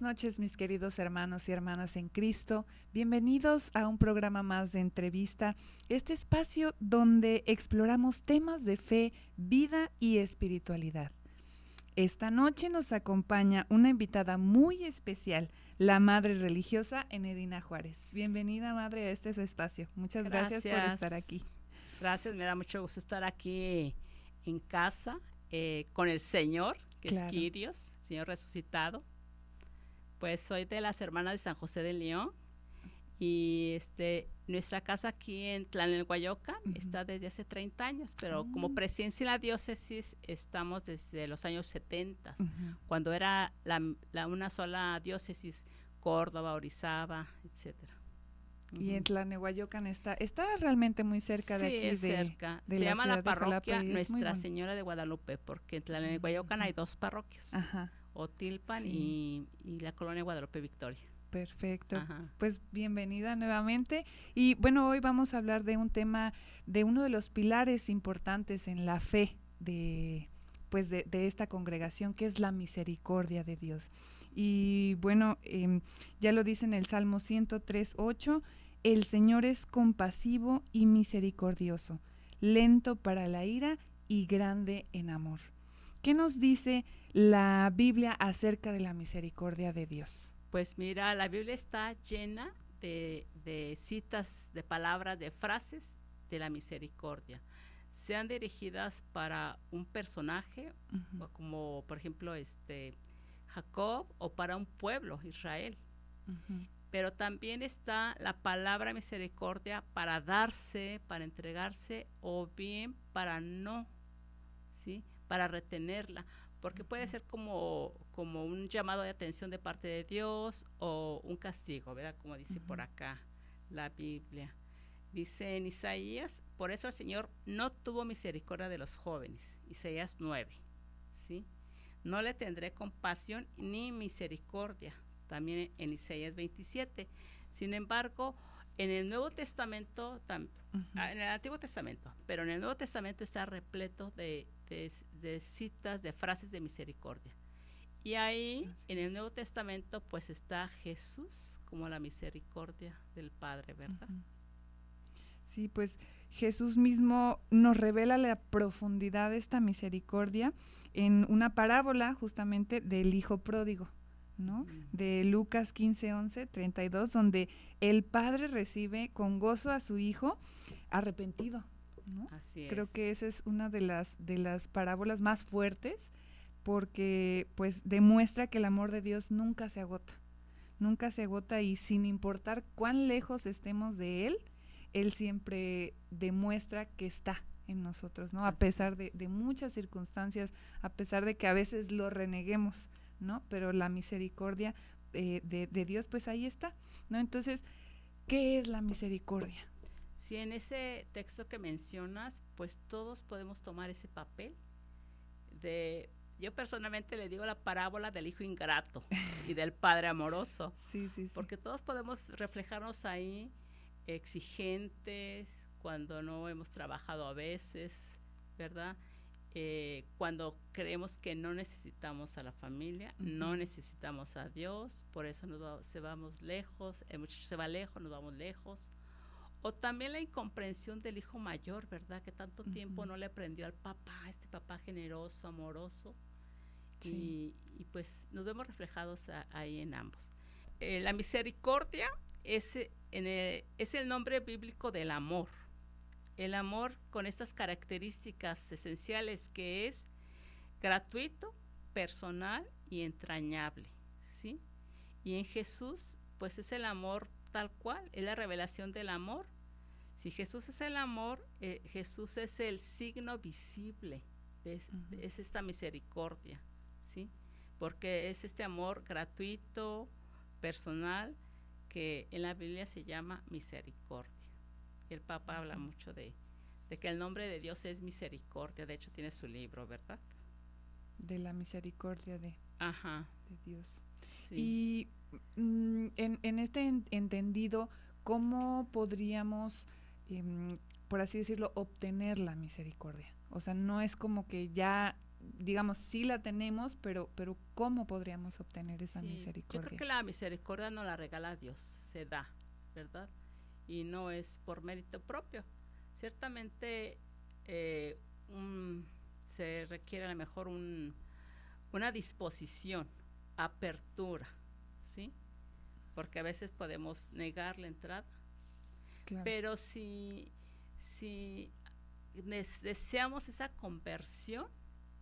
noches, mis queridos hermanos y hermanas en Cristo. Bienvenidos a un programa más de entrevista, este espacio donde exploramos temas de fe, vida y espiritualidad. Esta noche nos acompaña una invitada muy especial, la Madre Religiosa Enedina Juárez. Bienvenida, Madre, a este su espacio. Muchas gracias por estar aquí. Gracias, me da mucho gusto estar aquí en casa con el Señor, que es Kyrios, Señor resucitado. Pues soy de las hermanas de San José de León y nuestra casa aquí en Tlalnepantla está desde hace 30 años, pero como presidencia de la diócesis estamos desde los años 70, cuando era una sola diócesis, Córdoba, Orizaba, etcétera. Y en Tlalnepantla está realmente muy cerca de aquí. Sí, cerca. Se llama la parroquia Nuestra Señora de Guadalupe, porque en Tlalnepantla hay dos parroquias. Ajá. Otilpan y la colonia Guadalupe Victoria. Perfecto. Ajá. Pues bienvenida nuevamente. Y bueno, hoy vamos a hablar de un tema, de uno de los pilares importantes en la fe de esta congregación, que es la misericordia de Dios. Y bueno, ya lo dice en el Salmo 103:8, el Señor es compasivo y misericordioso, lento para la ira y grande en amor. ¿Qué nos dice la Biblia acerca de la misericordia de Dios? Pues mira, la Biblia está llena de citas, de palabras, de frases de la misericordia. Sean dirigidas para un personaje, como por ejemplo Jacob, o para un pueblo, Israel. Pero también está la palabra misericordia para darse, para entregarse, o bien para no, ¿sí? Para retenerla, porque puede ser como un llamado de atención de parte de Dios o un castigo, ¿verdad? Como dice por acá la Biblia. Dice en Isaías, por eso el Señor no tuvo misericordia de los jóvenes, Isaías 9, ¿sí? No le tendré compasión ni misericordia, también en Isaías 27. Sin embargo, en el Nuevo Testamento, en el Antiguo Testamento, pero en el Nuevo Testamento está repleto de citas, de frases de misericordia. Y ahí, en el Nuevo Testamento, pues está Jesús como la misericordia del Padre, ¿verdad? Sí, pues Jesús mismo nos revela la profundidad de esta misericordia en una parábola justamente del Hijo Pródigo, ¿no? De Lucas 15:11-32, donde el padre recibe con gozo a su hijo arrepentido, ¿no? Así es. Creo que esa es una de las parábolas más fuertes, porque pues demuestra que el amor de Dios nunca se agota y sin importar cuán lejos estemos de Él, Él siempre demuestra que está en nosotros, ¿no? A pesar de muchas circunstancias, a pesar de que a veces lo reneguemos, ¿no? Pero la misericordia de Dios, pues ahí está, ¿no? Entonces, ¿qué es la misericordia? Sí, en ese texto que mencionas, pues todos podemos tomar ese papel yo personalmente le digo la parábola del hijo ingrato y del padre amoroso. Sí. Porque todos podemos reflejarnos ahí exigentes, cuando no hemos trabajado a veces, ¿verdad? Cuando creemos que no necesitamos a la familia, no necesitamos a Dios, por eso vamos lejos, el muchacho se va lejos, nos vamos lejos. O también la incomprensión del hijo mayor, ¿verdad? Que tanto tiempo no le aprendió al papá, este papá generoso, amoroso. Sí. Y pues nos vemos reflejados ahí en ambos. La misericordia es el nombre bíblico del amor. El amor con estas características esenciales, que es gratuito, personal y entrañable, ¿sí? Y en Jesús, pues es el amor tal cual, es la revelación del amor. Si Jesús es el amor, Jesús es el signo visible, es esta misericordia, ¿sí? Porque es este amor gratuito, personal, que en la Biblia se llama misericordia. Y el Papa habla mucho de que el nombre de Dios es misericordia, de hecho tiene su libro, ¿verdad? De la misericordia de Dios. Sí. Y en este entendido, ¿cómo podríamos, por así decirlo, obtener la misericordia? O sea, no es como que ya digamos, sí la tenemos, pero ¿cómo podríamos obtener esa misericordia? Yo creo que la misericordia no la regala Dios, se da, ¿verdad? Y no es por mérito propio. Ciertamente se requiere a lo mejor una disposición, apertura, ¿sí? Porque a veces podemos negar la entrada, claro. Pero si deseamos esa conversión,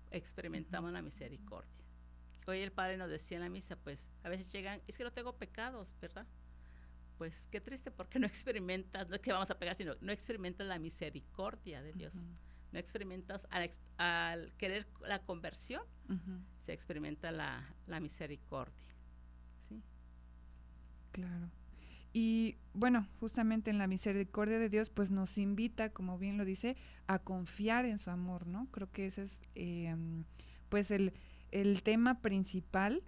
experimentamos la misericordia. Hoy el Padre nos decía en la misa, pues a veces llegan, es que no tengo pecados, ¿verdad? Pues qué triste, porque no experimentas, no es que vamos a pegar, sino no experimentas la misericordia de Dios. No experimentas, al querer la conversión, se experimenta la misericordia. ¿Sí? Claro. Y bueno, justamente en la misericordia de Dios, pues nos invita, como bien lo dice, a confiar en su amor, ¿no? Creo que ese es pues el tema principal,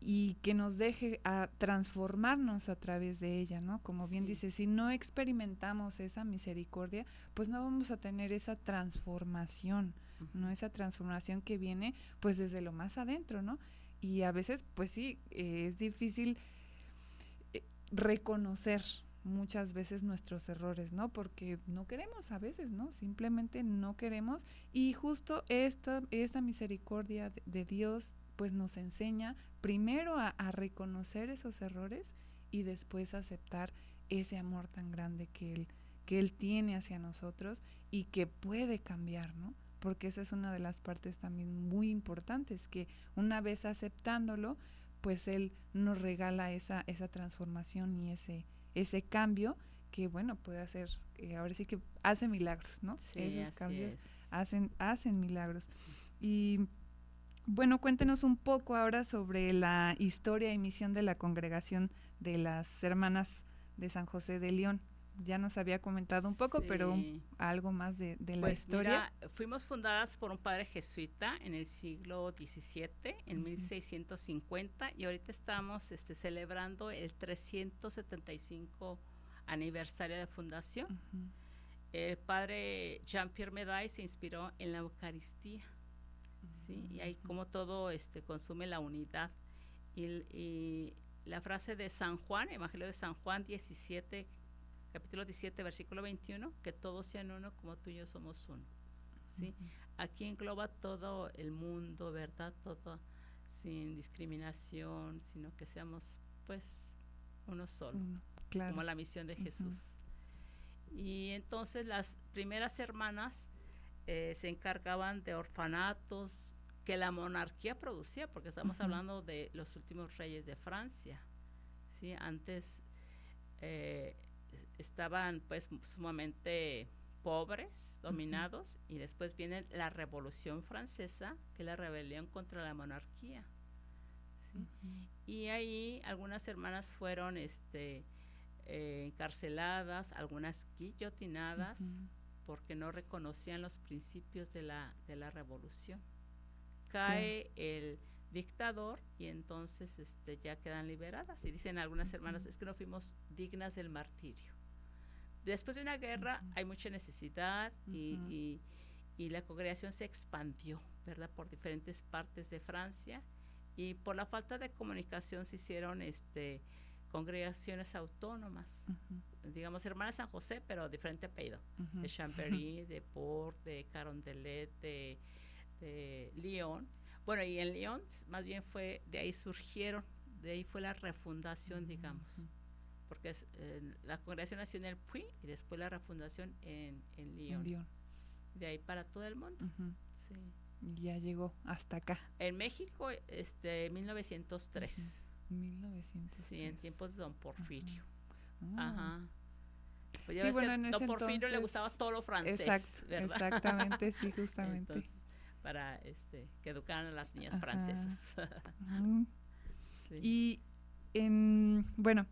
y que nos deje a transformarnos a través de ella, ¿no? Como bien dice, si no experimentamos esa misericordia, pues no vamos a tener esa transformación, ¿no? Esa transformación que viene pues desde lo más adentro, ¿no? Y a veces, pues sí, es difícil reconocer muchas veces nuestros errores, ¿no? Porque no queremos a veces, ¿no? Simplemente no queremos, y justo esta misericordia de Dios pues nos enseña primero a reconocer esos errores y después a aceptar ese amor tan grande que él tiene hacia nosotros y que puede cambiar, ¿no? Porque esa es una de las partes también muy importantes, que una vez aceptándolo, pues Él nos regala esa transformación y ese cambio que, bueno, puede hacer, ahora sí que hace milagros, ¿no? Sí, esos cambios hacen milagros. Y bueno, cuéntenos un poco ahora sobre la historia y misión de la Congregación de las Hermanas de San José de León. Ya nos había comentado un poco, pero algo más de la historia. Mira, fuimos fundadas por un padre jesuita en el siglo XVII, en 1650, y ahorita estamos celebrando el 375 aniversario de fundación. El padre Jean-Pierre Médaille se inspiró en la Eucaristía, ¿sí? Y ahí como todo consume la unidad. Y la frase de San Juan, Evangelio de San Juan 17, capítulo 17, versículo 21, que todos sean uno como tú y yo somos uno, ¿sí? Aquí engloba todo el mundo, ¿verdad? Todo sin discriminación, sino que seamos pues uno solo, claro. Como la misión de Jesús. Y entonces las primeras hermanas se encargaban de orfanatos que la monarquía producía, porque estamos hablando de los últimos reyes de Francia, ¿sí? Antes estaban pues sumamente pobres, dominados, y después viene la Revolución Francesa, que es la rebelión contra la monarquía, ¿sí? Y ahí algunas hermanas fueron encarceladas, algunas guillotinadas, porque no reconocían los principios de la revolución. Cae el dictador y entonces ya quedan liberadas, y dicen algunas hermanas, es que no fuimos dignas del martirio. Después de una guerra hay mucha necesidad, y la congregación se expandió, ¿verdad?, por diferentes partes de Francia, y por la falta de comunicación se hicieron congregaciones autónomas, digamos hermanas San José, pero diferente apellido, de Chambéry, de Port, de Carondelet, de Lyon. Bueno, y en Lyon más bien fue, de ahí surgieron, de ahí fue la refundación, digamos, porque es la congregación nació en el Puy y después la refundación en Lyon. De ahí para todo el mundo. Sí. Ya llegó hasta acá. En México, 1903. 1903. Sí, en tiempos de Don Porfirio. Pues sí, bueno, en ese Don Porfirio entonces, le gustaba todo lo francés, ¿verdad? Exactamente, sí, justamente. Entonces, para que educaran a las niñas francesas. Sí. Y bueno,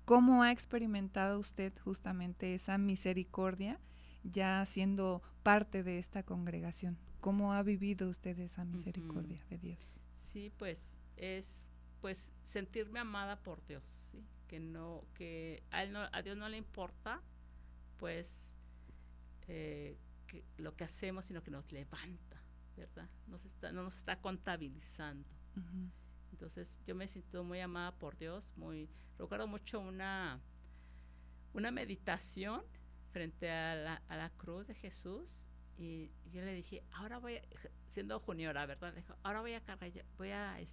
¿cómo ha experimentado usted justamente esa misericordia ya siendo parte de esta congregación? ¿Cómo ha vivido usted esa misericordia de Dios? Sí, pues es pues sentirme amada por Dios, ¿sí? Que a Dios no le importa pues lo que hacemos, sino que nos levanta, ¿verdad? No nos está contabilizando. Ujú. Entonces yo me siento muy amada por Dios, recuerdo mucho una meditación frente a la cruz de Jesús y yo le dije, siendo juniora, ¿verdad? Le dijo, ahora voy a cargar,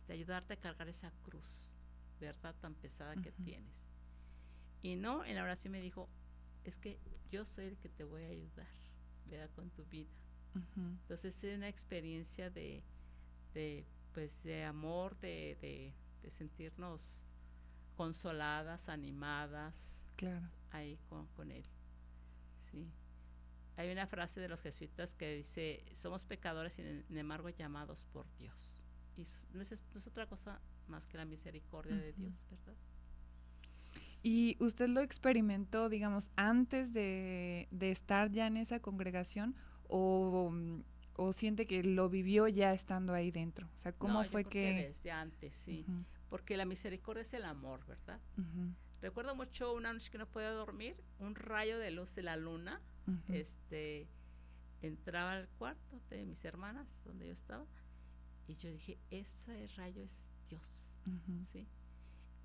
ayudarte a cargar esa cruz, ¿verdad? Tan pesada que tienes. Y no, en la oración me dijo, es que yo soy el que te voy a ayudar, ¿verdad? Con tu vida. Entonces es una experiencia de pues de amor, de sentirnos consoladas, animadas, Claro. ahí con él. Sí. Hay una frase de los jesuitas que dice, somos pecadores sin embargo llamados por Dios. Y no es otra cosa más que la misericordia de Dios, ¿verdad? ¿Y usted lo experimentó, digamos, antes de estar ya en esa congregación o siente que lo vivió ya estando ahí dentro? O sea, ¿cómo No, yo fue creo que desde antes, sí. Porque la misericordia es el amor, ¿verdad? Recuerdo mucho una noche que no podía dormir, un rayo de luz de la luna, entraba al cuarto de mis hermanas, donde yo estaba, y yo dije, ese rayo es Dios, ¿sí?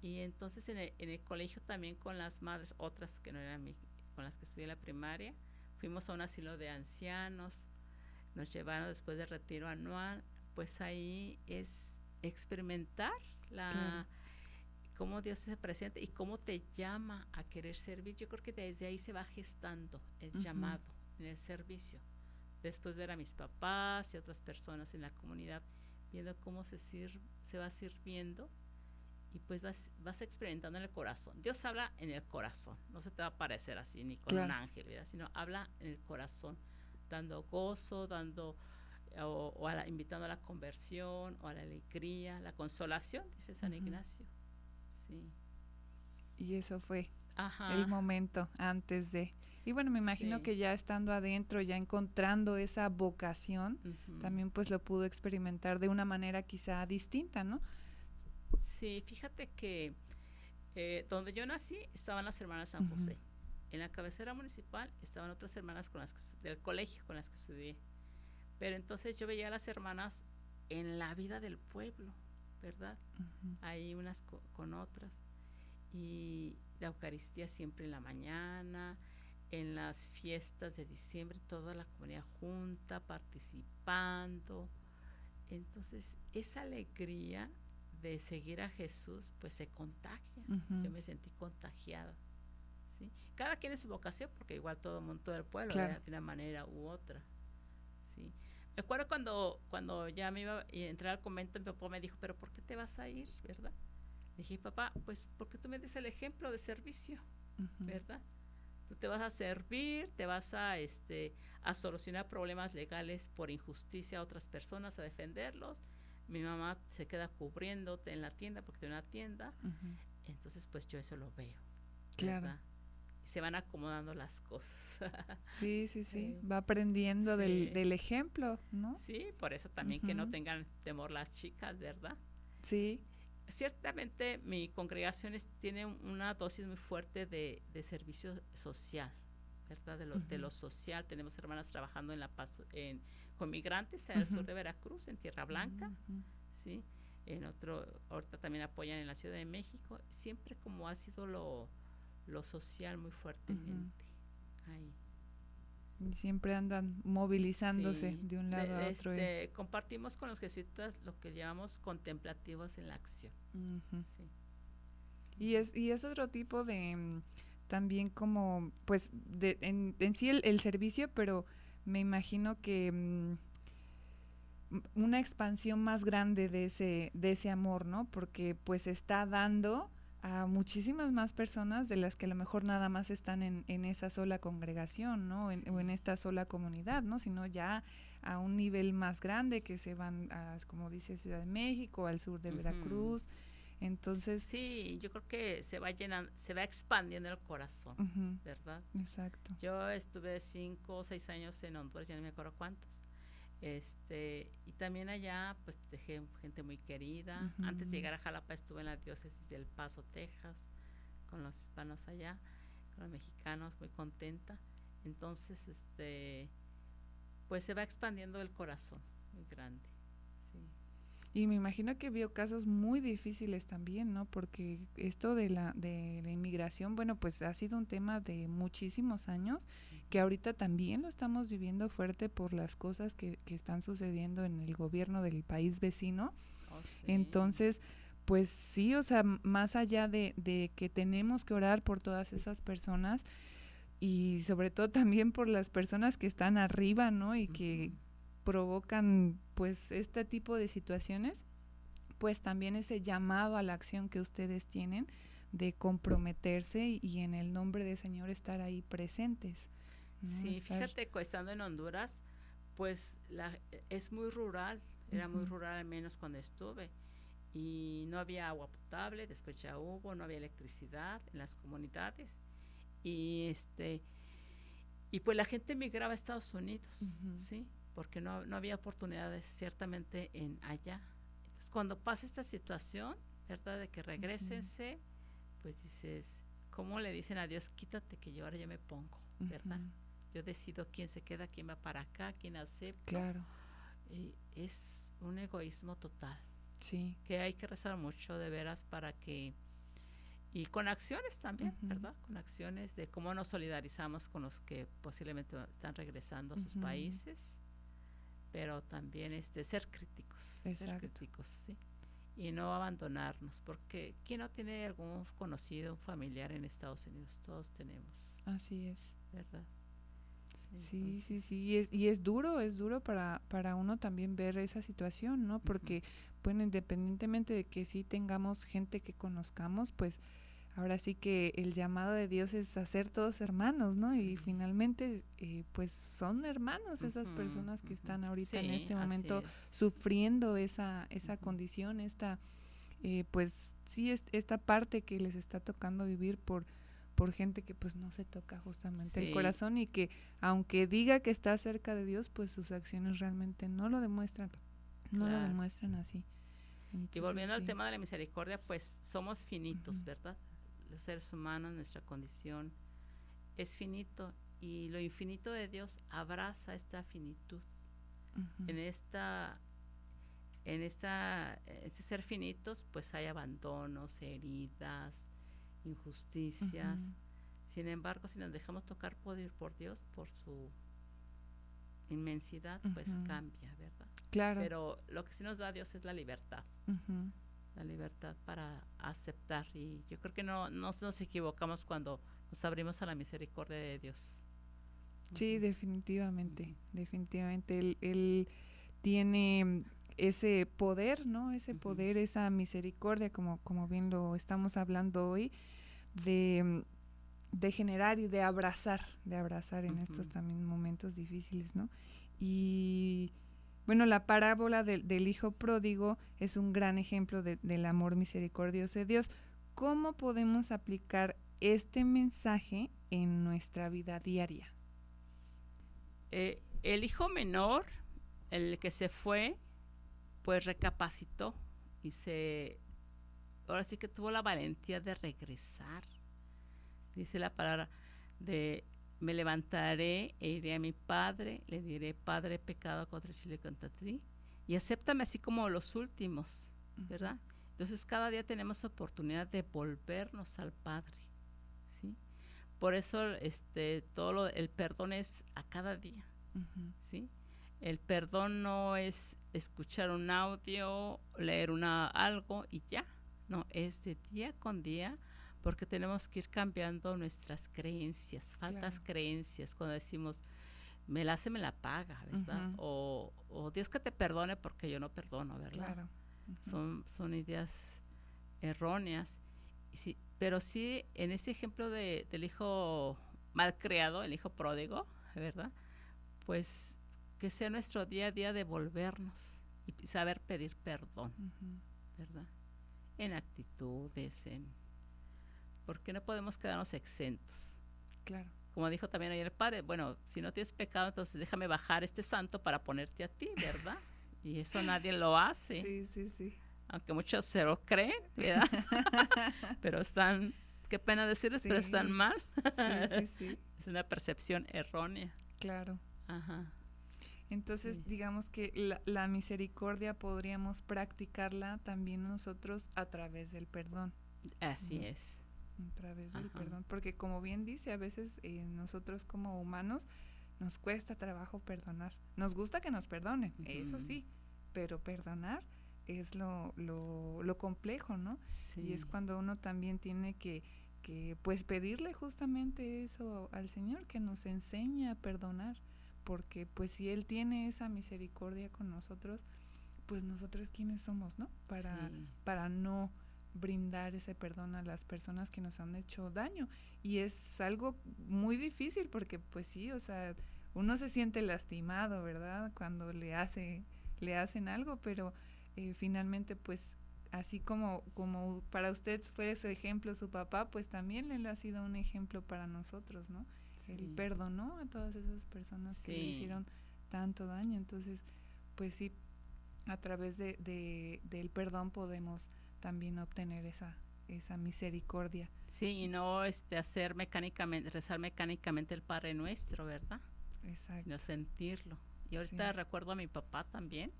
Y entonces en el colegio también con las madres, otras que no eran con las que estudié la primaria, fuimos a un asilo de ancianos, nos llevaron después del retiro anual, pues ahí es experimentar cómo Dios se presenta y cómo te llama a querer servir. Yo creo que desde ahí se va gestando el llamado en el servicio. Después ver a mis papás y otras personas en la comunidad, viendo cómo se va sirviendo y pues vas experimentando en el corazón. Dios habla en el corazón, no se te va a aparecer así ni con un ángel, ¿verdad? Sino habla en el corazón, dando gozo, invitando a la conversión o a la alegría, la consolación, dice San Ignacio. Sí. Y eso fue el momento antes de... Y bueno, me imagino que ya estando adentro, ya encontrando esa vocación, también pues lo pudo experimentar de una manera quizá distinta, ¿no? Sí, fíjate que donde yo nací estaban las hermanas San José. En la cabecera municipal estaban otras hermanas del colegio con las que estudié. Pero entonces yo veía a las hermanas en la vida del pueblo, ¿verdad? Ahí unas con otras. Y la Eucaristía siempre en la mañana, en las fiestas de diciembre, toda la comunidad junta, participando. Entonces, esa alegría de seguir a Jesús, pues se contagia. Yo me sentí contagiada, ¿sí? Cada quien es su vocación, porque igual todo el mundo, todo el pueblo, de una manera u otra, ¿sí? Me acuerdo cuando ya me iba a entrar al convento, mi papá me dijo, pero ¿por qué te vas a ir, verdad? Le dije, papá, pues porque tú me des el ejemplo de servicio, ¿verdad? Tú te vas a servir, te vas a solucionar problemas legales por injusticia a otras personas, a defenderlos. Mi mamá se queda cubriéndote en la tienda porque tiene una tienda. Entonces, pues yo eso lo veo, ¿verdad? Y se van acomodando las cosas. Sí. Va aprendiendo del ejemplo, ¿no? Sí, por eso también que no tengan temor las chicas, ¿verdad? Sí. Ciertamente mi congregación tiene una dosis muy fuerte de servicio social, ¿verdad? De lo social. Tenemos hermanas trabajando con migrantes en el sur de Veracruz, en Tierra Blanca, ¿sí? Ahorita también apoyan en la Ciudad de México. Siempre como ha sido lo social muy fuertemente ahí. Y siempre andan movilizándose de un lado a otro. Compartimos con los jesuitas lo que llamamos contemplativos en la acción. Sí. Y es otro tipo de también como pues en sí el servicio, pero me imagino que una expansión más grande de ese amor, ¿no? Porque pues está dando a muchísimas más personas de las que a lo mejor nada más están en esa sola congregación, ¿no? O en esta sola comunidad, ¿no? Sino ya a un nivel más grande que se van a, como dice, Ciudad de México, al sur de Veracruz. Entonces... Sí, yo creo que se va expandiendo el corazón, ¿verdad? Exacto. Yo estuve 5 o 6 años en Honduras, ya no me acuerdo cuántos. Y también allá pues dejé gente muy querida. Antes de llegar a Jalapa estuve en la diócesis del Paso, Texas, con los hispanos allá, con los mexicanos, muy contenta. Entonces pues se va expandiendo el corazón, muy grande, sí. Y me imagino que vio casos muy difíciles también, ¿no? Porque esto de la inmigración, bueno, pues ha sido un tema de muchísimos años, que ahorita también lo estamos viviendo fuerte por las cosas que están sucediendo en el gobierno del país vecino. Oh, sí. Entonces, pues sí, o sea, más allá de que tenemos que orar por todas esas personas y sobre todo también por las personas que están arriba, ¿no? Y que provocan pues este tipo de situaciones, pues también ese llamado a la acción que ustedes tienen de comprometerse y en el nombre del Señor estar ahí presentes, ¿no? Sí, fíjate que estando en Honduras, pues es muy rural, era muy rural al menos cuando estuve, y no había agua potable, después ya hubo, no había electricidad en las comunidades, y y pues la gente migraba a Estados Unidos, ¿sí? Porque no había oportunidades ciertamente en allá. Entonces, cuando pasa esta situación, ¿verdad? De que regrésense, pues dices, ¿cómo le dicen a Dios? Quítate que yo ahora ya me pongo, ¿verdad? Yo decido quién se queda, quién va para acá, quién acepta. Claro. Y es un egoísmo total. Sí. Que hay que rezar mucho de veras para que... Y con acciones también, ¿verdad? Con acciones de cómo nos solidarizamos con los que posiblemente están regresando a sus países, pero también ser críticos. Exacto. Ser críticos, ¿sí? Y no abandonarnos, porque ¿quién no tiene algún conocido, un familiar en Estados Unidos? Todos tenemos. Así es. ¿Verdad? Entonces, sí. Y es duro para uno también ver esa situación, ¿no? Porque, bueno, independientemente de que sí tengamos gente que conozcamos, pues ahora sí que el llamado de Dios es hacer todos hermanos, ¿no? Sí. Y finalmente, pues son hermanos esas personas que están ahorita en este momento sufriendo esa condición, pues sí, esta parte que les está tocando vivir por gente que pues no se toca justamente el corazón y que aunque diga que está cerca de Dios, pues sus acciones realmente no lo demuestran, lo demuestran así. Entonces, y volviendo al tema de la misericordia, pues somos finitos, ¿verdad? Los seres humanos, nuestra condición es finito y lo infinito de Dios abraza esta finitud. En este ser finitos, pues hay abandonos, heridas, injusticias. Sin embargo, si nos dejamos tocar por Dios, por su inmensidad, pues cambia, ¿verdad? Claro. Pero lo que sí nos da Dios es la libertad. La libertad para aceptar. Y yo creo que no nos equivocamos cuando nos abrimos a la misericordia de Dios. Sí, definitivamente. Definitivamente. Él tiene ese poder, ¿no? Ese poder, esa misericordia, como bien lo estamos hablando hoy, de generar y de abrazar en estos también momentos difíciles, ¿no? Y bueno, la parábola del hijo pródigo es un gran ejemplo del amor misericordioso de Dios. ¿Cómo podemos aplicar este mensaje en nuestra vida diaria? El hijo menor, el que se fue, pues recapacitó y ahora sí que tuvo la valentía de regresar. Dice la palabra me levantaré e iré a mi padre, le diré, Padre, he pecado contra Chile y contra ti, y acéptame así como los últimos, ¿verdad? Entonces cada día tenemos oportunidad de volvernos al Padre, ¿sí? Por eso el perdón es a cada día, ¿sí? El perdón no es escuchar un audio, leer algo y ya, no, es de día con día, porque tenemos que ir cambiando nuestras creencias, faltas creencias, cuando decimos, me la paga, ¿verdad? O Dios que te perdone porque yo no perdono, ¿verdad? Claro. Son ideas erróneas. Sí, pero sí, en ese ejemplo del hijo malcriado, el hijo pródigo, ¿verdad? Pues que sea nuestro día a día de volvernos y saber pedir perdón, ¿verdad? En actitudes, porque no podemos quedarnos exentos. Claro. Como dijo también ayer el padre, bueno, si no tienes pecado, entonces déjame bajar este santo para ponerte a ti, ¿verdad? Y eso nadie lo hace. Sí. Aunque muchos se lo creen, ¿verdad? Pero qué pena decirles, pero están mal. Sí. Es una percepción errónea. Claro. Ajá. Entonces, digamos que la misericordia podríamos practicarla también nosotros a través del perdón. Así es. A través del perdón, porque como bien dice, a veces nosotros como humanos nos cuesta trabajo perdonar. Nos gusta que nos perdonen, eso sí, pero perdonar es lo complejo, ¿no? Sí. Y es cuando uno también tiene que pues pedirle justamente eso al Señor, que nos enseñe a perdonar, porque pues si Él tiene esa misericordia con nosotros, pues nosotros quiénes somos, ¿no? Para no brindar ese perdón a las personas que nos han hecho daño. Y es algo muy difícil porque pues sí, o sea, uno se siente lastimado, ¿verdad? Cuando le hacen algo, pero finalmente pues así como para usted fue su ejemplo su papá, pues también él ha sido un ejemplo para nosotros, ¿no? Sí. Él perdonó a todas esas personas que le hicieron tanto daño. Entonces, pues sí, a través del perdón podemos también obtener esa misericordia. Sí, y no rezar mecánicamente el Padre Nuestro, ¿verdad? Exacto. Sino sentirlo. Y ahorita recuerdo a mi papá también,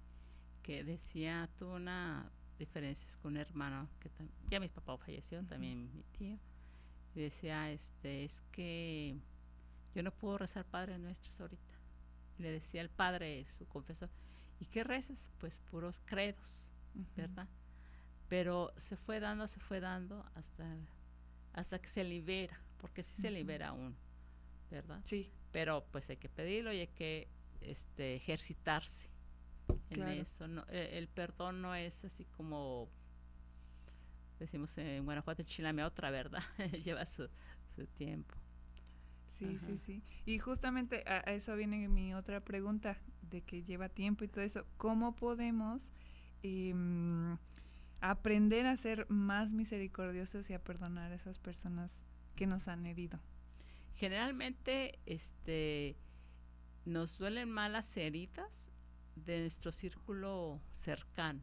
que decía, tuvo una diferencias con un hermano, que ya mi papá falleció, también mi tío, y decía, es que yo no puedo rezar Padre Nuestros ahorita. Y le decía al Padre, su confesor, ¿y qué rezas? Pues puros credos, ¿verdad? Pero se fue dando hasta que se libera, porque sí se libera uno, ¿verdad? Sí. Pero pues hay que pedirlo y hay que ejercitarse en eso. No, el perdón no es así como decimos en Guanajuato, chilame otra, ¿verdad? Lleva su tiempo. Sí, sí. Y justamente a eso viene mi otra pregunta, de que lleva tiempo y todo eso. ¿Cómo podemos aprender a ser más misericordiosos y a perdonar a esas personas que nos han herido? Generalmente nos duelen más las heridas de nuestro círculo cercano.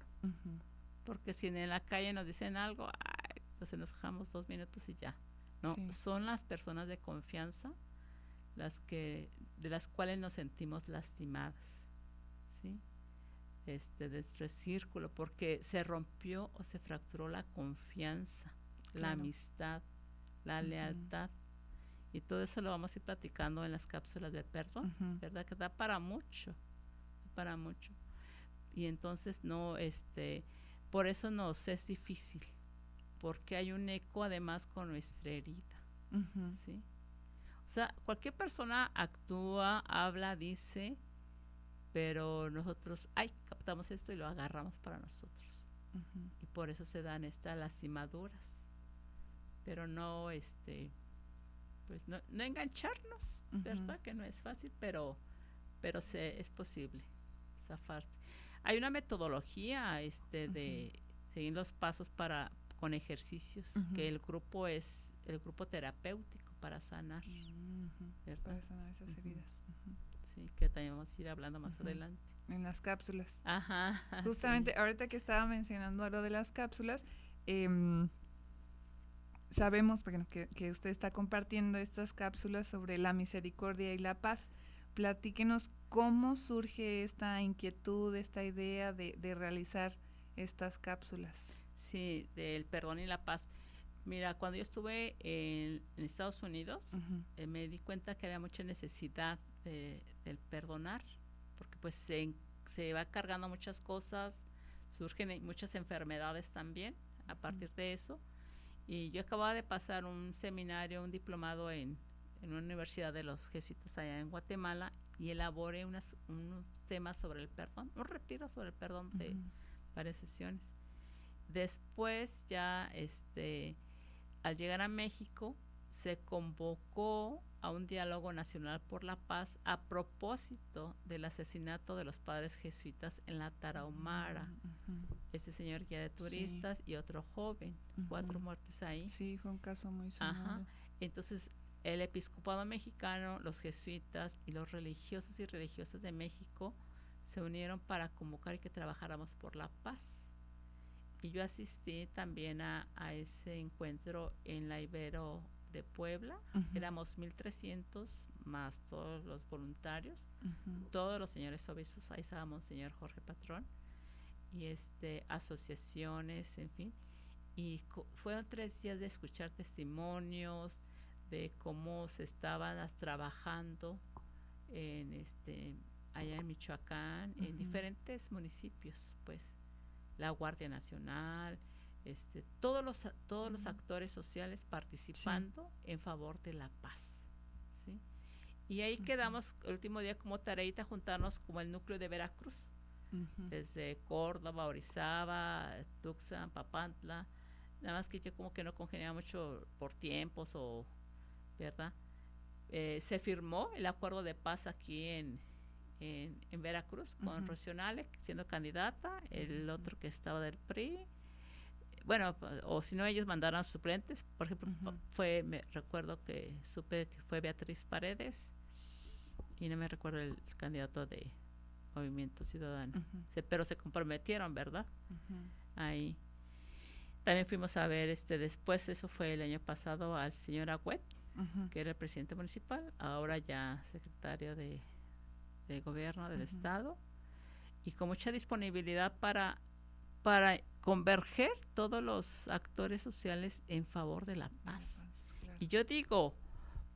Porque si en la calle nos dicen algo, pues enojamos 2 minutos y ya. No, son las personas de confianza de las cuales nos sentimos lastimadas, ¿sí? De nuestro círculo, porque se rompió o se fracturó la confianza, la amistad, la lealtad. Y todo eso lo vamos a ir platicando en las cápsulas del perdón, ¿verdad? Que da para mucho. Y entonces por eso nos es difícil, porque hay un eco además con nuestra herida, ¿sí? O sea, cualquier persona actúa, habla, dice, pero nosotros, captamos esto y lo agarramos para nosotros. Y por eso se dan estas lastimaduras. Pero no, pues no engancharnos, ¿verdad? Que no es fácil, pero es posible zafarse. Hay una metodología de seguir los pasos con ejercicios, que el grupo es el grupo terapéutico para sanar, ¿verdad? Para sanar esas heridas. Sí, que también vamos a ir hablando más adelante. En las cápsulas. Ajá. Justamente, ahorita que estaba mencionando lo de las cápsulas, sabemos que usted está compartiendo estas cápsulas sobre la misericordia y la paz. Platíquenos cómo surge esta inquietud, esta idea de realizar estas cápsulas. Sí, del perdón y la paz. Mira, cuando yo estuve en Estados Unidos, me di cuenta que había mucha necesidad del perdonar, porque pues se va cargando muchas cosas, surgen muchas enfermedades también a partir de eso. Y yo acababa de pasar un seminario, un diplomado en una universidad de los jesuitas allá en Guatemala, y elaboré un tema sobre el perdón, un retiro sobre el perdón de varias sesiones. Después ya al llegar a México se convocó a un diálogo nacional por la paz a propósito del asesinato de los padres jesuitas en la Tarahumara. Ese señor guía de turistas y otro joven, 4 muertes ahí. Sí, fue un caso muy sonado. Entonces el episcopado mexicano, los jesuitas y los religiosos y religiosas de México se unieron para convocar y que trabajáramos por la paz. Y yo asistí también a ese encuentro en la Ibero de Puebla. Éramos 1,300 más todos los voluntarios, todos los señores obispos, ahí estaba Monseñor Jorge Patrón, y asociaciones, en fin, y fueron 3 días de escuchar testimonios de cómo se estaban trabajando en allá en Michoacán, en diferentes municipios, pues la Guardia Nacional, todos los actores sociales participando en favor de la paz, ¿sí? Y ahí quedamos el último día como tareita juntarnos como el núcleo de Veracruz, desde Córdoba, Orizaba, Tuxpan, Papantla, nada más que yo como que no congeniaba mucho por tiempos ¿verdad? Se firmó el acuerdo de paz aquí en Veracruz con Rocío Nale siendo candidata, el otro que estaba del PRI, bueno, o si no ellos mandaron suplentes, por ejemplo, me recuerdo que supe que fue Beatriz Paredes y no me recuerdo el candidato de Movimiento Ciudadano, pero se comprometieron, ¿verdad? Ahí también fuimos a ver después, eso fue el año pasado, al señor Agüet, que era el presidente municipal, ahora ya secretario de gobierno del estado, y con mucha disponibilidad para converger todos los actores sociales en favor de la paz. Claro. Y yo digo,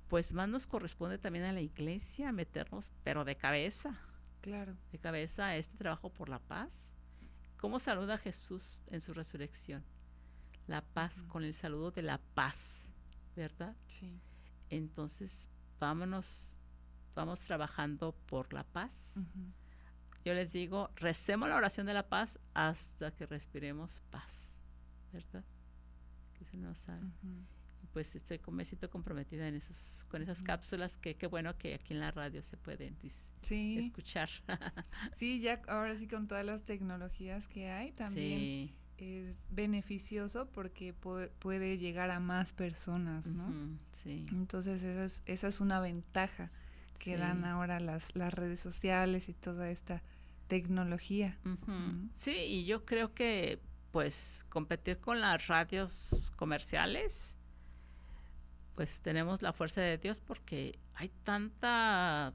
pues más nos corresponde también a la iglesia meternos, pero de cabeza. Claro. De cabeza a este trabajo por la paz. ¿Cómo saluda Jesús en su resurrección? La paz, con el saludo de la paz, ¿verdad? Sí. Entonces, vamos trabajando por la paz. Yo les digo, recemos la oración de la paz hasta que respiremos paz, ¿verdad? Que se nos haga. Y pues me siento comprometida con esas cápsulas que qué bueno que aquí en la radio se pueden escuchar. Sí, ya ahora sí con todas las tecnologías que hay también es beneficioso porque puede llegar a más personas, ¿no? Sí. Entonces esa es una ventaja que dan ahora las redes sociales y toda esta tecnología. Sí, y yo creo que pues competir con las radios comerciales, pues tenemos la fuerza de Dios porque hay tanta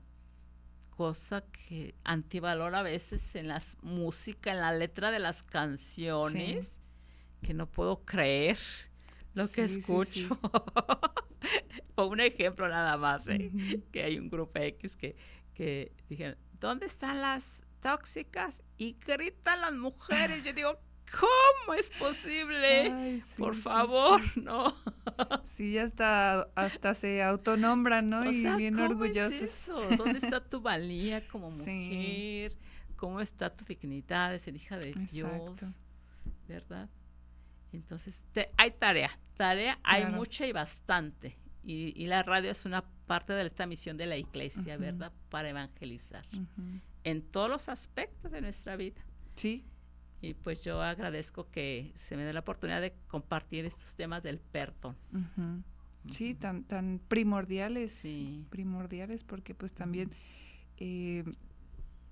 cosa que antivalor a veces en la música, en la letra de las canciones, que no puedo creer lo que escucho. Por un ejemplo nada más, que hay un grupo X que dijeron, ¿dónde están las tóxicas? Y gritan las mujeres. Yo digo, ¿cómo es posible? Ay, por favor, ¿no? Sí, ya hasta se autonombran, ¿no? O y sea, bien ¿cómo orgullosos. Es eso? ¿Dónde está tu valía como mujer? ¿Cómo está tu dignidad de ser hija de Dios? ¿Verdad? Entonces, hay tarea, hay mucha y bastante. Y la radio es una parte de esta misión de la iglesia, ¿verdad? Para evangelizar en todos los aspectos de nuestra vida. Sí. Y pues yo agradezco que se me dé la oportunidad de compartir estos temas del perdón. Sí, tan primordiales, primordiales porque pues también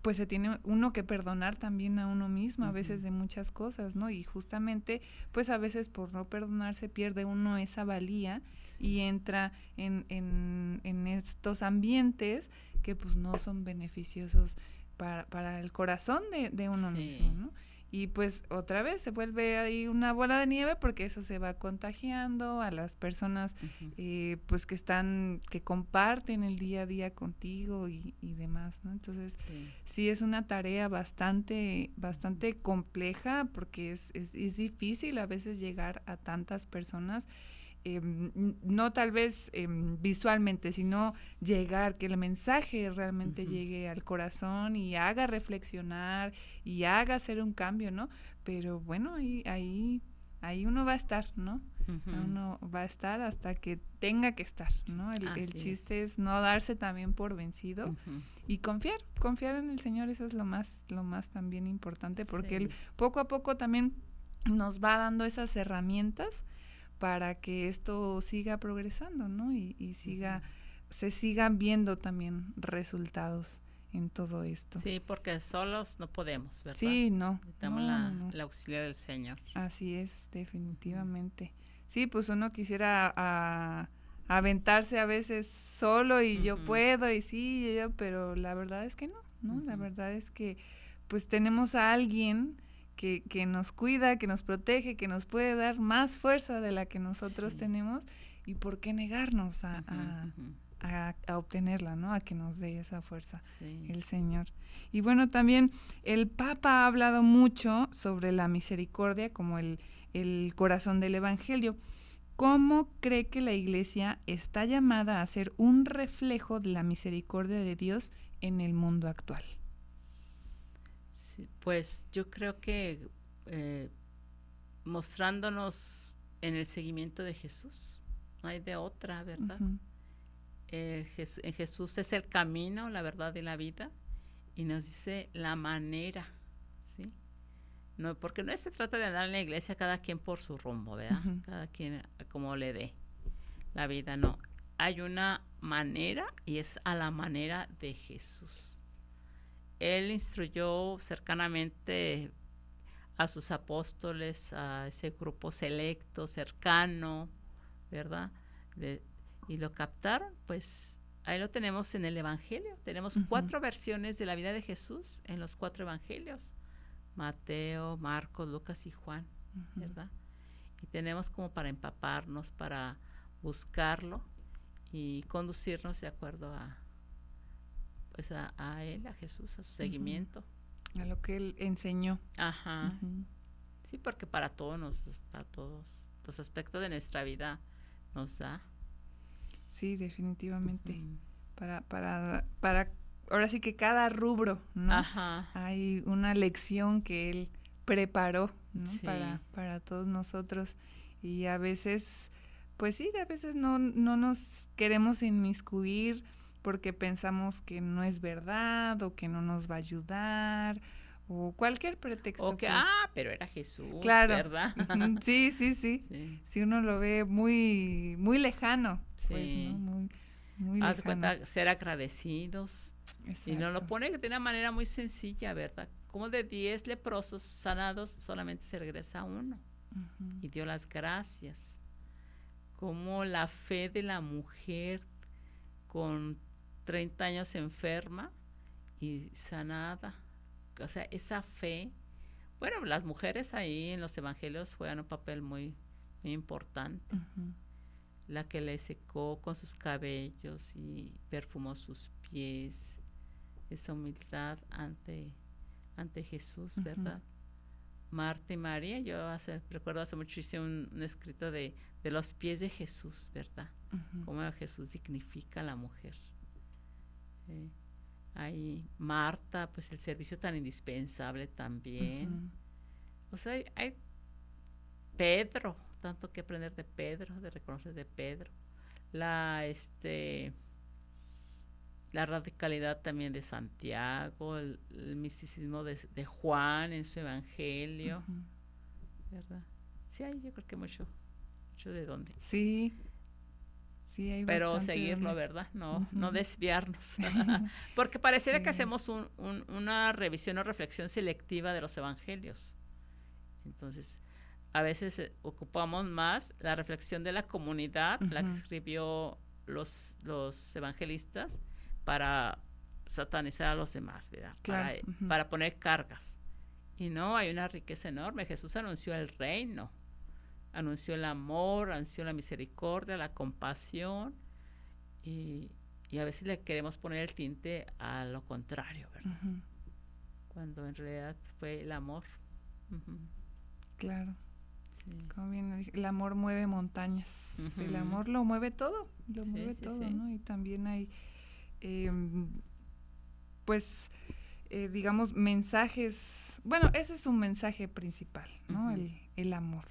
pues se tiene uno que perdonar también a uno mismo a veces de muchas cosas, ¿no? Y justamente pues a veces por no perdonarse pierde uno esa valía y entra en estos ambientes que pues no son beneficiosos para el corazón de uno mismo, ¿no? Y pues otra vez se vuelve ahí una bola de nieve porque eso se va contagiando a las personas pues que comparten el día a día contigo y demás, ¿no? Entonces sí es una tarea bastante compleja porque es difícil a veces llegar a tantas personas. No tal vez visualmente, sino llegar, que el mensaje realmente llegue al corazón y haga reflexionar y haga hacer un cambio, ¿no? Pero bueno, ahí uno va a estar, ¿no? Uno va a estar hasta que tenga que estar, ¿no? El chiste es no darse también por vencido y confiar en el Señor, eso es lo más también importante, porque Él poco a poco también nos va dando esas herramientas para que esto siga progresando, ¿no? Y se sigan viendo también resultados en todo esto. Sí, porque solos no podemos, ¿verdad? Sí, no. Necesitamos el auxilio del Señor. Así es, definitivamente. Sí, pues uno quisiera aventarse a veces solo y yo puedo y sí, yo, pero la verdad es que no, la verdad es que pues tenemos a alguien que nos cuida, que nos protege, que nos puede dar más fuerza de la que nosotros tenemos, y por qué negarnos a obtenerla, ¿no? A que nos dé esa fuerza el Señor. Y bueno, también el Papa ha hablado mucho sobre la misericordia como el corazón del Evangelio. ¿Cómo cree que la Iglesia está llamada a ser un reflejo de la misericordia de Dios en el mundo actual? Sí, pues yo creo que mostrándonos en el seguimiento de Jesús, no hay de otra, ¿verdad? En Jesús es el camino, la verdad y la vida, y nos dice la manera, ¿sí? No, porque no se trata de andar en la iglesia cada quien por su rumbo, ¿verdad? Cada quien como le dé la vida, no. Hay una manera y es a la manera de Jesús. Él instruyó cercanamente a sus apóstoles, a ese grupo selecto, cercano, ¿verdad? Y lo captaron, pues ahí lo tenemos en el Evangelio. Tenemos 4 versiones de la vida de Jesús en los 4 Evangelios. Mateo, Marcos, Lucas y Juan, ¿verdad? Y tenemos como para empaparnos, para buscarlo y conducirnos de acuerdo a pues a él, a Jesús, a su seguimiento. A lo que él enseñó. Ajá. Sí, porque para todos los aspectos de nuestra vida nos da. Sí, definitivamente. Para ahora sí que cada rubro, ¿no? Ajá. Hay una lección que él preparó, ¿no? Sí. Para todos nosotros. Y a veces, pues sí, a veces no nos queremos inmiscuir porque pensamos que no es verdad o que no nos va a ayudar o cualquier pretexto. O que, pero era Jesús, claro, ¿verdad? Sí. Si uno lo ve muy, muy lejano, pues, ¿no? Muy haz lejano. cuenta, ser agradecidos. Exacto. Y nos lo pone de una manera muy sencilla, ¿verdad? Como de 10 leprosos sanados, solamente se regresa uno. Y dio las gracias. Como la fe de la mujer con 30 años enferma y sanada. O sea, esa fe. Bueno, las mujeres ahí en los evangelios juegan un papel muy, muy importante. La que le secó con sus cabellos y perfumó sus pies. Esa humildad ante Jesús, ¿verdad? Marta y María, yo recuerdo hace mucho hice un escrito de los pies de Jesús, ¿verdad? Cómo Jesús dignifica a la mujer. Hay Marta, pues el servicio tan indispensable también. O sea, hay Pedro, tanto que aprender de Pedro, de reconocer de Pedro. La radicalidad también de Santiago, el misticismo de Juan en su evangelio, ¿verdad? Sí, hay yo creo que mucho de dónde. Sí, hay pero bastante seguirlo, donde. ¿verdad? No desviarnos. Porque pareciera que hacemos una revisión o reflexión selectiva de los evangelios. Entonces, a veces ocupamos más la reflexión de la comunidad, la que escribió los evangelistas, para satanizar a los demás, ¿verdad? Claro. Para poner cargas. Y no, hay una riqueza enorme. Jesús anunció el reino, anunció el amor, anunció la misericordia, la compasión, y a veces le queremos poner el tinte a lo contrario, ¿verdad? Cuando en realidad fue el amor. Claro. Sí. Como bien lo dije, el amor mueve montañas. El amor lo mueve todo, ¿no? Y también hay digamos, mensajes. Bueno, ese es un mensaje principal, ¿no? El amor.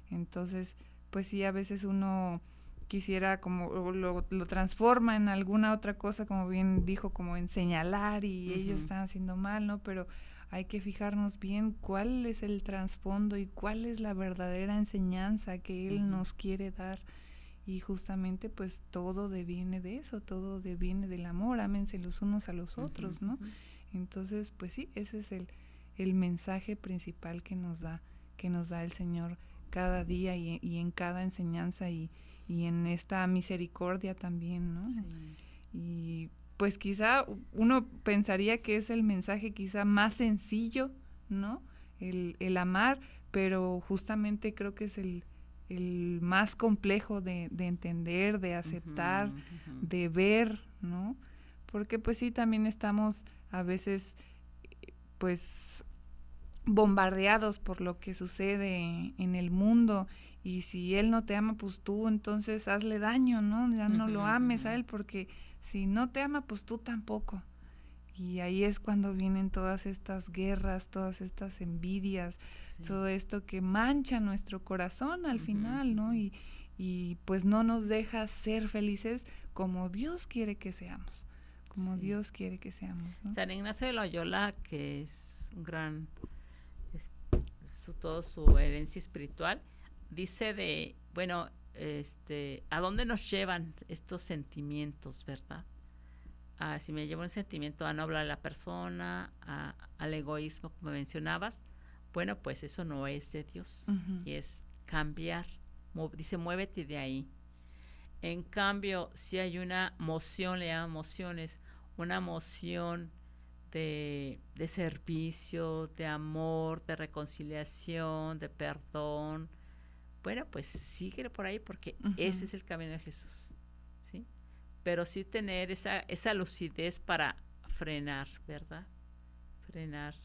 Entonces, pues sí, a veces uno quisiera como lo transforma en alguna otra cosa, como bien dijo, como en señalar y ellos están haciendo mal, ¿no? Pero hay que fijarnos bien cuál es el trasfondo y cuál es la verdadera enseñanza que él nos quiere dar. Y justamente pues todo deviene de eso, todo deviene del amor, ámense los unos a los otros, ¿no? Entonces, pues sí, ese es el mensaje principal que nos da el Señor cada día y en cada enseñanza y y en esta misericordia también, ¿no? Sí. Y pues quizá uno pensaría que es el mensaje quizá más sencillo, ¿no? El amar, pero justamente creo que es el más complejo de entender, de aceptar, de ver, ¿no? Porque pues sí, también estamos a veces pues bombardeados por lo que sucede en el mundo, y si él no te ama, pues tú entonces hazle daño, ¿no? Ya no lo ames a él, porque si no te ama, pues tú tampoco. Y ahí es cuando vienen todas estas guerras, todas estas envidias, Sí. todo esto que mancha nuestro corazón al final, ¿no? Y pues no nos deja ser felices como Dios quiere que seamos, como Dios quiere que seamos, ¿no? San Ignacio de Loyola, que es un gran, todo su herencia espiritual, dice de, bueno, ¿a dónde nos llevan estos sentimientos, verdad? Si me llevo un sentimiento a no hablar a la persona, al egoísmo, como mencionabas, bueno, pues eso no es de Dios, y es cambiar. Dice, muévete de ahí. En cambio, si hay una moción, le llaman mociones, una moción de servicio, de amor, de reconciliación, de perdón, bueno, pues síguele por ahí, porque ese es el camino de Jesús, ¿sí? Pero sí tener esa lucidez para frenar, ¿verdad? Frenar.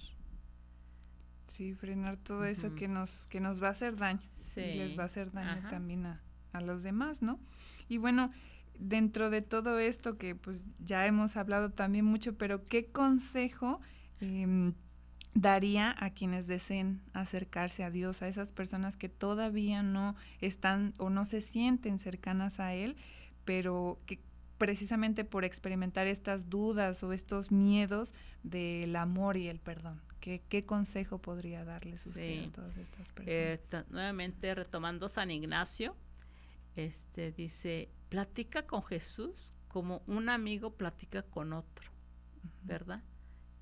Sí, frenar todo eso que nos va a hacer daño. Sí. Y les va a hacer daño también a los demás, ¿no? Y bueno, dentro de todo esto que pues ya hemos hablado también mucho, pero ¿qué consejo daría a quienes deseen acercarse a Dios, a esas personas que todavía no están o no se sienten cercanas a Él, pero que precisamente por experimentar estas dudas o estos miedos del amor y el perdón? ¿Qué consejo podría darles usted a todas estas personas? Nuevamente, retomando San Ignacio, dice, platica con Jesús como un amigo platica con otro, ¿verdad?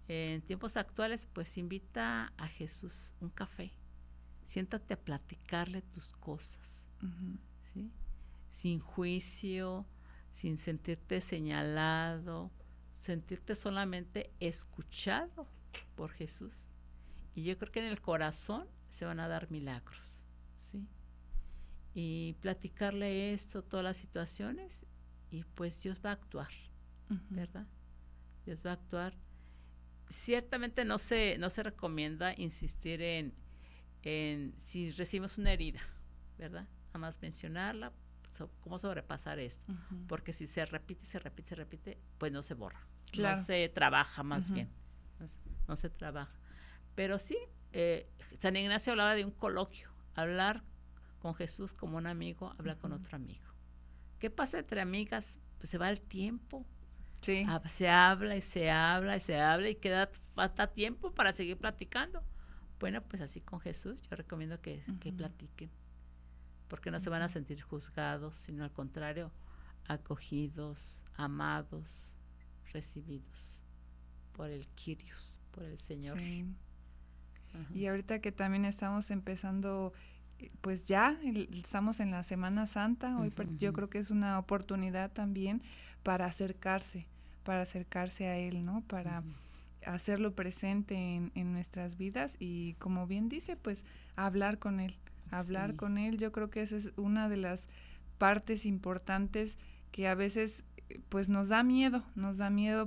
En tiempos actuales, pues invita a Jesús un café, siéntate a platicarle tus cosas, ¿sí? Sin juicio, sin sentirte señalado, sentirte solamente escuchado por Jesús. Y yo creo que en el corazón se van a dar milagros, ¿sí? Y platicarle esto, todas las situaciones, y pues Dios va a actuar, ¿verdad? Dios va a actuar. Ciertamente no se recomienda insistir en si recibimos una herida, ¿verdad? Nada más mencionarla, cómo sobrepasar esto, porque si se repite, pues no se borra, no se trabaja más bien, no se trabaja. Pero sí, San Ignacio hablaba de un coloquio, hablar con Jesús como un amigo, habla con otro amigo. ¿Qué pasa entre amigas? Pues se va el tiempo. Sí. Se habla y queda falta tiempo para seguir platicando. Bueno, pues así con Jesús yo recomiendo que platiquen, porque no se van a sentir juzgados, sino al contrario, acogidos, amados, recibidos por el Kyrios, por el Señor. Sí. Y ahorita que también estamos empezando, pues ya estamos en la Semana Santa, hoy yo creo que es una oportunidad también para acercarse a Él, ¿no? Para hacerlo presente en nuestras vidas y, como bien dice, pues hablar con Él. Con Él, yo creo que esa es una de las partes importantes que a veces pues nos da miedo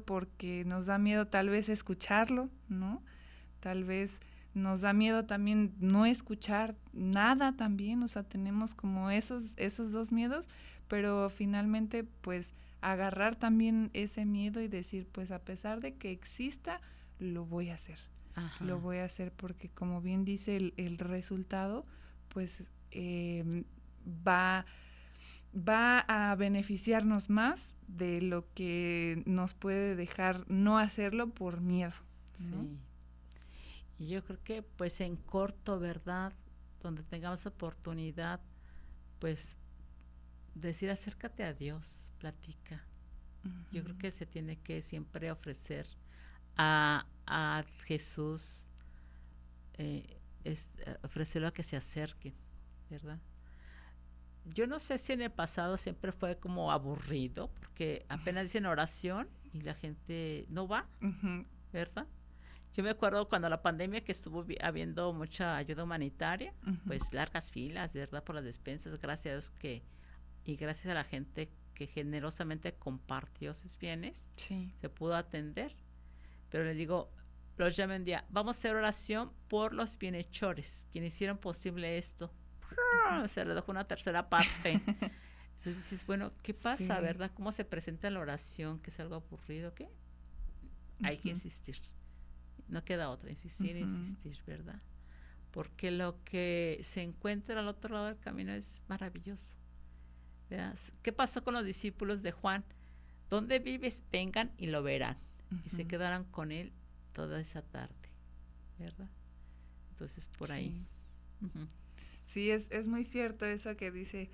porque nos da miedo tal vez escucharlo, ¿no? Tal vez nos da miedo también no escuchar nada también, o sea, tenemos como esos dos miedos, pero finalmente pues agarrar también ese miedo y decir, pues a pesar de que exista, lo voy a hacer. Lo voy a hacer porque, como bien dice el resultado, pues va a beneficiarnos más de lo que nos puede dejar no hacerlo por miedo, ¿no? Sí. Y yo creo que pues en corto, ¿verdad? Donde tengamos oportunidad, pues decir acércate a Dios, platica. Yo creo que se tiene que siempre ofrecer a Jesús, ofrecerlo a que se acerquen, ¿verdad? yo no sé si en el pasado siempre fue como aburrido, porque apenas dicen oración y la gente no va, ¿verdad? Yo me acuerdo cuando la pandemia que estuvo habiendo mucha ayuda humanitaria, pues largas filas, ¿verdad? Por las despensas, gracias a Dios y gracias a la gente que generosamente compartió sus bienes, se pudo atender. Pero les digo, los llamé un día, vamos a hacer oración por los bienhechores, quienes hicieron posible esto. Se redujo una tercera parte. Entonces dices, bueno, ¿qué pasa, verdad? ¿Cómo se presenta la oración? ¿Que es algo aburrido? ¿Qué? Hay que insistir. No queda otra, insistir, ¿verdad? Porque lo que se encuentra al otro lado del camino es maravilloso, ¿verdad? ¿Qué pasó con los discípulos de Juan? ¿Dónde vives? Vengan y lo verán. Y se quedaron con él toda esa tarde, ¿verdad? Entonces, por ahí. Sí, es muy cierto eso que dice,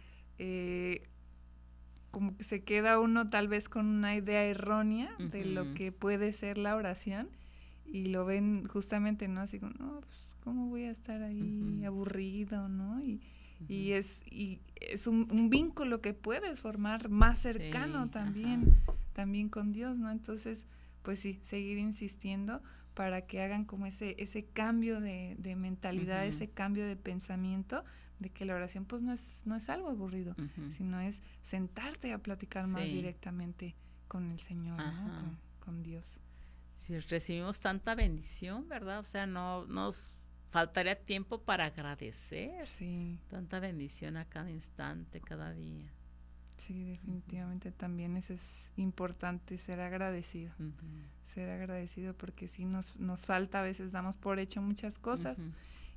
como que se queda uno tal vez con una idea errónea de lo que puede ser la oración y lo ven justamente, ¿no? Así como, no, pues, ¿cómo voy a estar ahí aburrido, ¿no? Y es un vínculo que puedes formar más cercano también con Dios, ¿no? Entonces, pues sí, seguir insistiendo para que hagan como ese cambio de mentalidad, ese cambio de pensamiento, de que la oración pues no es algo aburrido, sino es sentarte a platicar más directamente con el Señor, ¿no? Con Dios. Si recibimos tanta bendición, ¿verdad? O sea, no nos faltaría tiempo para agradecer tanta bendición a cada instante, cada día. Sí, definitivamente también eso es importante, ser agradecido. Ser agradecido porque sí nos falta, a veces damos por hecho muchas cosas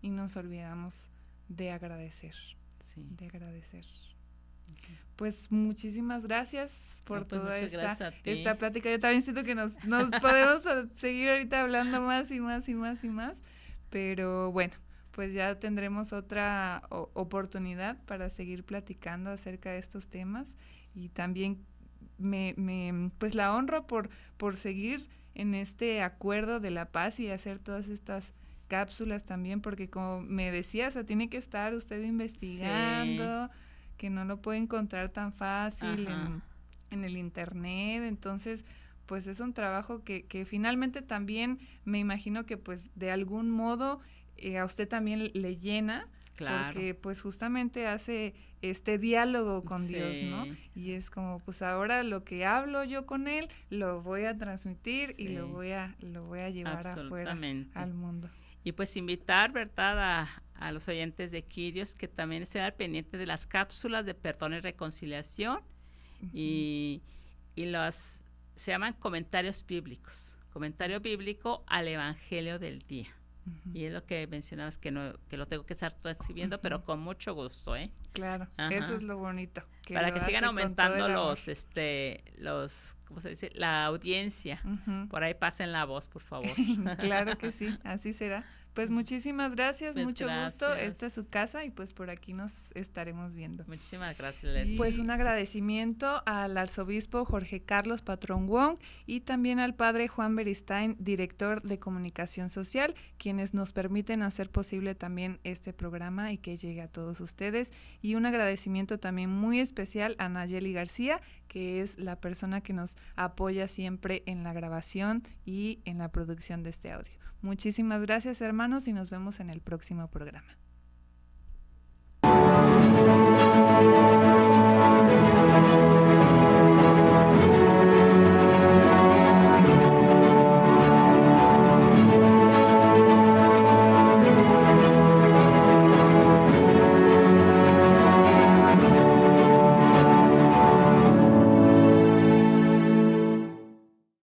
y nos olvidamos de agradecer. De agradecer. Pues muchísimas gracias por toda esta plática. Yo también siento que nos podemos seguir ahorita hablando más y más y más y más, pero bueno, pues ya tendremos otra oportunidad para seguir platicando acerca de estos temas y también pues la honro por seguir en este acuerdo de la paz y hacer todas estas cápsulas también, porque como me decía, o sea, tiene que estar usted investigando, que no lo puede encontrar tan fácil en el internet, entonces pues es un trabajo que finalmente también me imagino que pues de algún modo a usted también le llena, porque pues justamente hace este diálogo con Dios, ¿no? Y es como, pues ahora lo que hablo yo con él, lo voy a transmitir y lo voy a llevar afuera al mundo. Y pues invitar, ¿verdad?, a los oyentes de Quirios que también estén al pendiente de las cápsulas de perdón y reconciliación y se llaman comentarios bíblicos, comentario bíblico al Evangelio del día. Y es lo que mencionabas, que lo tengo que estar transcribiendo, pero con mucho gusto, ¿eh? Claro, eso es lo bonito. Para que sigan aumentando los, ¿cómo se dice? La audiencia. Por ahí pasen la voz, por favor. Claro que sí, así será. Pues muchísimas gracias, pues mucho gusto. Esta es su casa y pues por aquí nos estaremos viendo. Muchísimas gracias, Leslie. Pues un agradecimiento al arzobispo Jorge Carlos Patrón Wong y también al padre Juan Beristain, director de comunicación social, quienes nos permiten hacer posible también este programa y que llegue a todos ustedes. Y un agradecimiento también muy especial a Nayeli García, que es la persona que nos apoya siempre en la grabación y en la producción de este audio. Muchísimas gracias, hermanos, y nos vemos en el próximo programa.